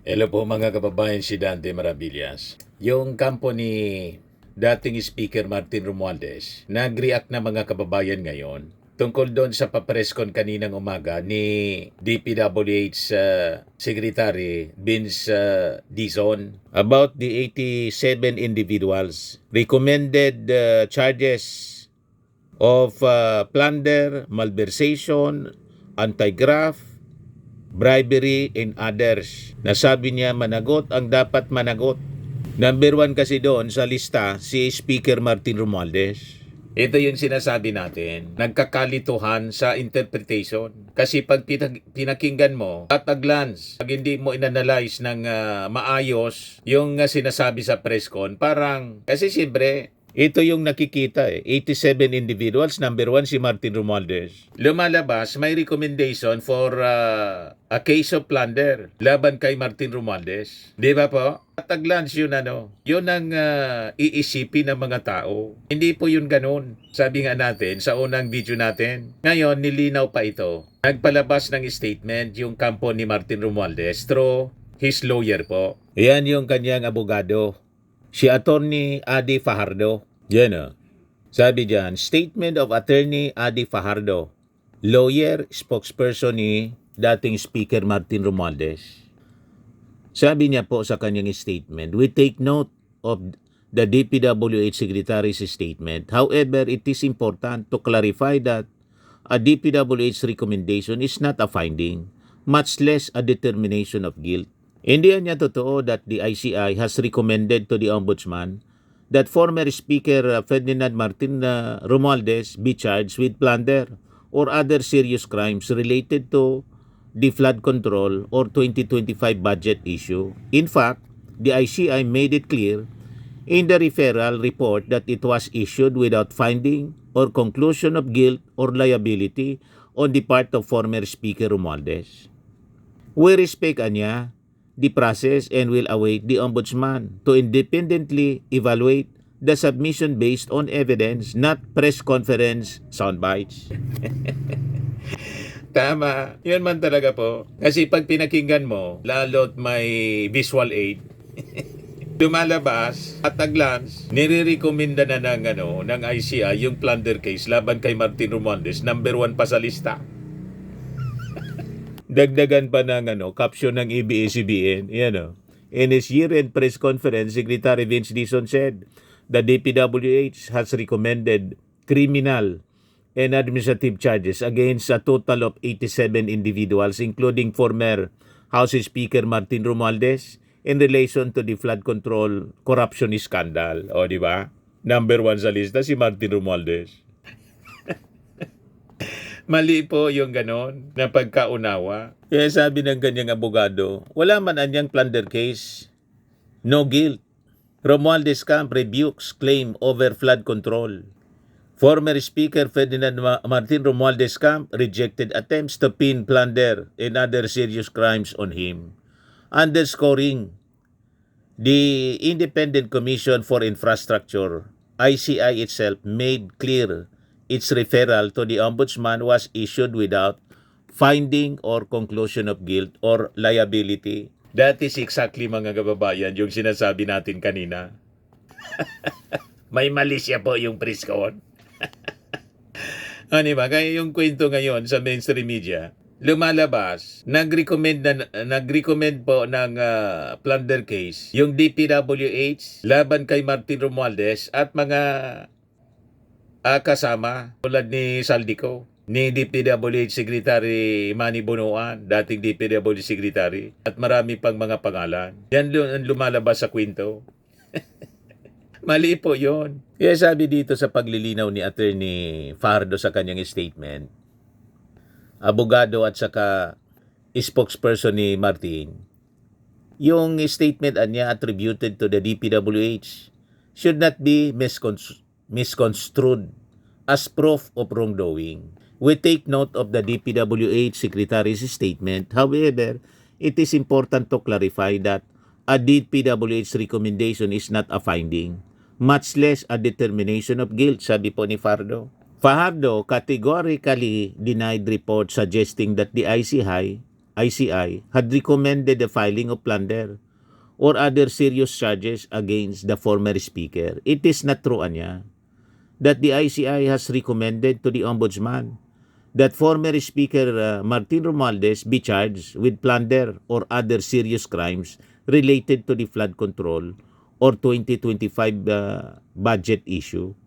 Hello po mga kababayan, si Dante Maravillas. Yung kampo ni dating Speaker Martin Romualdez, nag-react na mga kababayan ngayon tungkol doon sa papreskon kaninang umaga ni DPWH Secretary Vince Dizon about the 87 individuals recommended charges of plunder, malversation, anti-graft, bribery, and others. Nasabi niya managot ang dapat managot. Number 1 kasi doon sa lista si Speaker Martin Romualdez. Ito yung sinasabi natin, nagkakalituhan sa interpretation. Kasi pag pinakinggan mo at a glance, pag hindi mo inanalyze ng maayos yung sinasabi sa press con, parang, kasi siyempre, ito yung nakikita 87 individuals. Number 1 si Martin Romualdez. Lumalabas, may recommendation for a case of plunder laban kay Martin Romualdez. Di ba po? At a glance yun yun ang iisipin ng mga tao. Hindi po yun ganun. Sabi nga natin sa unang video natin. Ngayon, nilinaw pa ito. Nagpalabas ng statement yung kampo ni Martin Romualdez through his lawyer po. Yan yung kanyang abogado. Si Attorney Adi Fajardo. Yan Sabi dyan, Statement of Attorney Adi Fajardo, lawyer, spokesperson ni dating Speaker Martin Romualdez. Sabi niya po sa kanyang statement, we take note of the DPWH Secretary's statement. However, it is important to clarify that a DPWH recommendation is not a finding, much less a determination of guilt. Hindi niya totoo that the ICI has recommended to the Ombudsman that former Speaker Ferdinand Martin Romualdez be charged with plunder or other serious crimes related to the flood control or 2025 budget issue. In fact, the ICI made it clear in the referral report that it was issued without finding or conclusion of guilt or liability on the part of former Speaker Romualdez. We respect the process and will await the Ombudsman to independently evaluate the submission based on evidence, not press conference soundbites. Tama. Yun man talaga po. Kasi pag pinakinggan mo, lalo't may visual aid, lumalabas at a glance, nire-recommenda na ng ICI yung plunder case laban kay Martin Romualdez, number 1 pa sa lista. Dagdagan pa ng caption ng ABS-CBN. In his year-end press conference, Secretary Vince Dizon said the DPWH has recommended criminal and administrative charges against a total of 87 individuals, including former House Speaker Martin Romualdez, in relation to the flood control corruption scandal. O, di ba? Number 1 sa lista si Martin Romualdez. Mali po yung ganon na pagkaunawa. Kaya sabi ng kanyang abogado, wala man anyang plunder case, no guilt. Romualdez camp rebukes claim over flood control. Former Speaker Ferdinand Martin Romualdez camp rejected attempts to pin plunder and other serious crimes on him, underscoring the Independent Commission for Infrastructure, ICI itself, made clear its referral to the Ombudsman was issued without finding or conclusion of guilt or liability. That is exactly, mga kababayan, yung sinasabi natin kanina. May mali siya po yung press con. Ano ba? Kaya yung kwento ngayon sa mainstream media, lumalabas, nag-recommend po ng plunder case yung DPWH laban kay Martin Romualdez at mga kasama tulad ni Saldico, ni DPWH Secretary Manny Bonoan, dating DPWH Secretary, at marami pang mga pangalan. Yan ang lumalabas sa kwento. Mali po yon. Kaya sabi dito sa paglilinaw ni Attorney Fajardo sa kanyang statement, abogado at saka spokesperson ni Martin, yung statement niya attributed to the DPWH should not be misconstrued as proof of wrongdoing. We take note of the DPWH Secretary's statement. However, it is important to clarify that a DPWH recommendation is not a finding, much less a determination of guilt, sabi po ni Fajardo. Fajardo categorically denied reports suggesting that the ICI ICI had recommended the filing of plunder or other serious charges against the former speaker. It is not true, Anya, that the ICI has recommended to the Ombudsman that former Speaker Martin Romualdez be charged with plunder or other serious crimes related to the flood control or 2025 budget issue.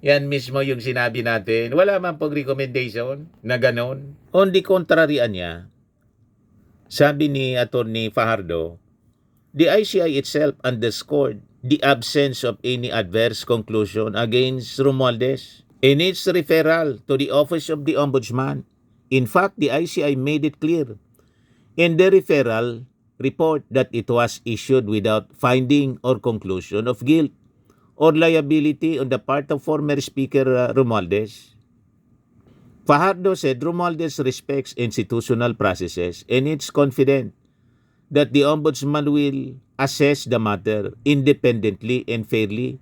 Yan mismo yung sinabi natin. Wala man pong recommendation na ganon. On the contrary, Anya, sabi ni Attorney Fajardo, the ICI itself underscored the absence of any adverse conclusion against Romualdez in its referral to the Office of the Ombudsman. In fact, the ICI made it clear in the referral report that it was issued without finding or conclusion of guilt or liability on the part of former Speaker Romualdez. Fajardo said Romualdez respects institutional processes and it's confident that the Ombudsman will assess the matter independently and fairly.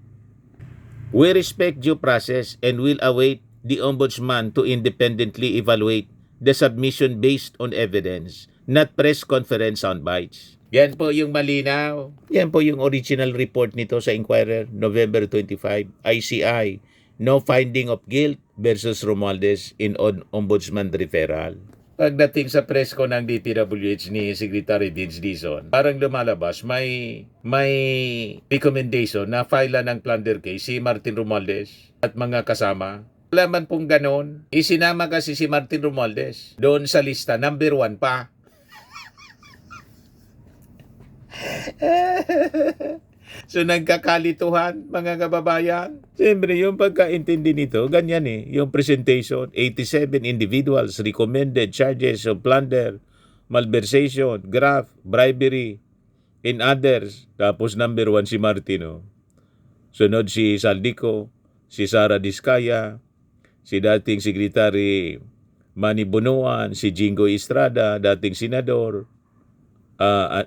We respect due process and will await the Ombudsman to independently evaluate the submission based on evidence, not press conference soundbites. Yan po yung malinaw. Yan po yung original report nito sa Inquirer, November 25, ICI, no finding of guilt versus Romualdez in Ombudsman referral. Pagdating sa press ko ng DPWH ni Secretary Vince Dizon, parang lumalabas may recommendation na file ng plunder case si Martin Romualdez at mga kasama. Wala man pong ganon. Isinama kasi si Martin Romualdez doon sa lista, number 1 pa. So nagkakalituhan, mga kababayan. Siyempre, yung pagkaintindi nito, ganyan yung presentation, 87 individuals recommended charges of plunder, malversation, graft, bribery, and others. Tapos number 1 si Martino. Sunod si Saldico, si Sara Diskaya, si dating Secretary Manny Bonoan, si Jingo Estrada, dating senador,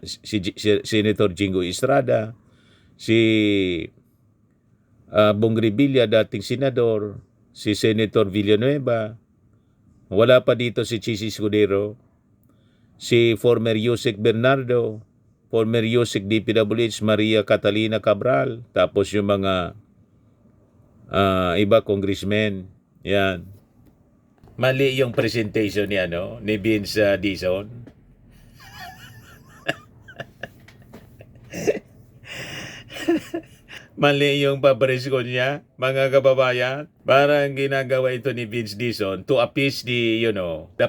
si Senator Jingo Estrada, si Bong Revilla, dating senador, si Senator Villanueva, wala pa dito si Chisi Escudero, si former Yusek Bernardo, former Yusek DPWH Maria Catalina Cabral, tapos yung mga iba congressmen. Yan. Mali yung presentation ni Vince Dizon. Mali yung papresko niya, mga kababayan. Parang ginagawa ito ni Vince Dizon to appease the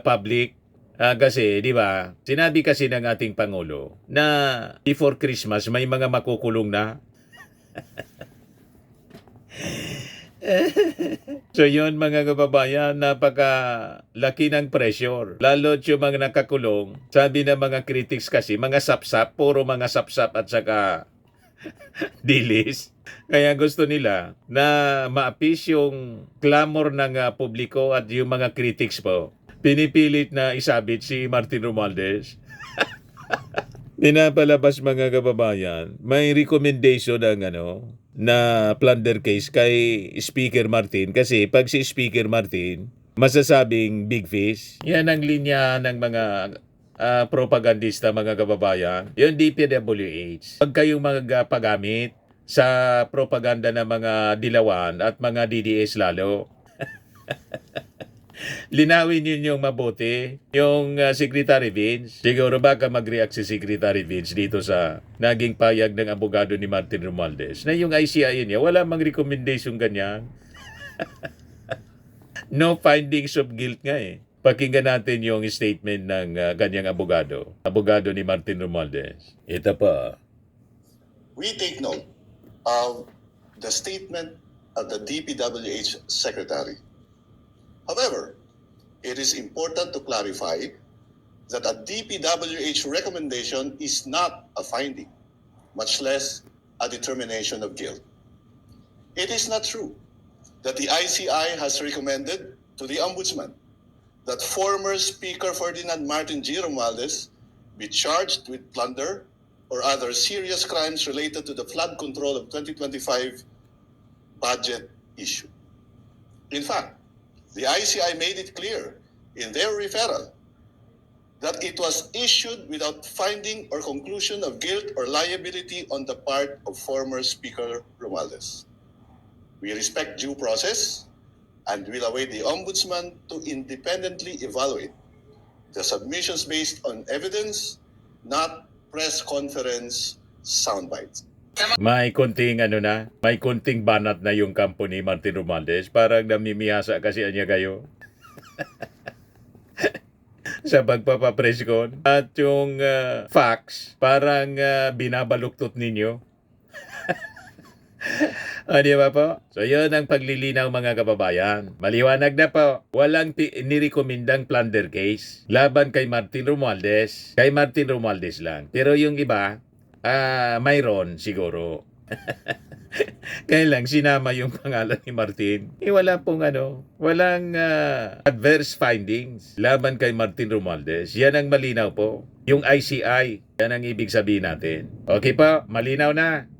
public. Kasi, di ba, sinabi kasi ng ating Pangulo na before Christmas may mga makukulong na. So yun, mga kababayan, napakalaki ng pressure. Lalo yung mga nakakulong, sabi ng mga critics kasi, mga sapsap, puro mga sapsap at saka dilis. Kaya gusto nila na ma-appease yung clamor ng publiko at yung mga critics po. Pinipilit na isabit si Martin Romualdez. Pinapalabas, mga kababayan, may recommendation ng na plunder case kay Speaker Martin kasi pag si Speaker Martin masasabing big fish. Yan ang linya ng mga propagandista, mga kababayan. Yung DPWH. Pag kayong magpagamit sa propaganda ng mga dilawan at mga DDS lalo. Linawin yun yung mabuti. Yung Secretary Vince, siguro baka mag-react si Secretary Vince dito sa naging payag ng abogado ni Martin Romualdez na yung ICI niya, wala mang recommendation ganyan. No findings of guilt nga Pakinggan natin yung statement ng kanyang abogado ni Martin Romualdez. Ito pa. We take note of the statement of the DPWH Secretary. However, it is important to clarify that a DPWH recommendation is not a finding, much less a determination of guilt. It is not true that the ICI has recommended to the Ombudsman that former Speaker Ferdinand Martin G. Romualdez be charged with plunder or other serious crimes related to the flood control of 2025 budget issue. In fact, the ICI made it clear in their referral that it was issued without finding or conclusion of guilt or liability on the part of former Speaker Romualdez. We respect due process and will await the Ombudsman to independently evaluate the submissions based on evidence, not press conference soundbites. May konting may konting banat na yung kampo ni Martin Romualdez. Parang namimiyasa kasi anya kayo. Sa pagpapapreskon. At yung facts, parang binabaluktot ninyo. Di ba po? So yun ang paglilinaw mga kababayan. Maliwanag na po. Walang nirekomendang plunder case laban kay Martin Romualdez. Kay Martin Romualdez lang. Pero yung iba, mayroon siguro. Kaya lang sinama yung pangalan ni Martin. Wala pong walang adverse findings laban kay Martin Romualdez. Yan ang malinaw po. Yung ICI, yan ang ibig sabihin natin. Okay po, malinaw na.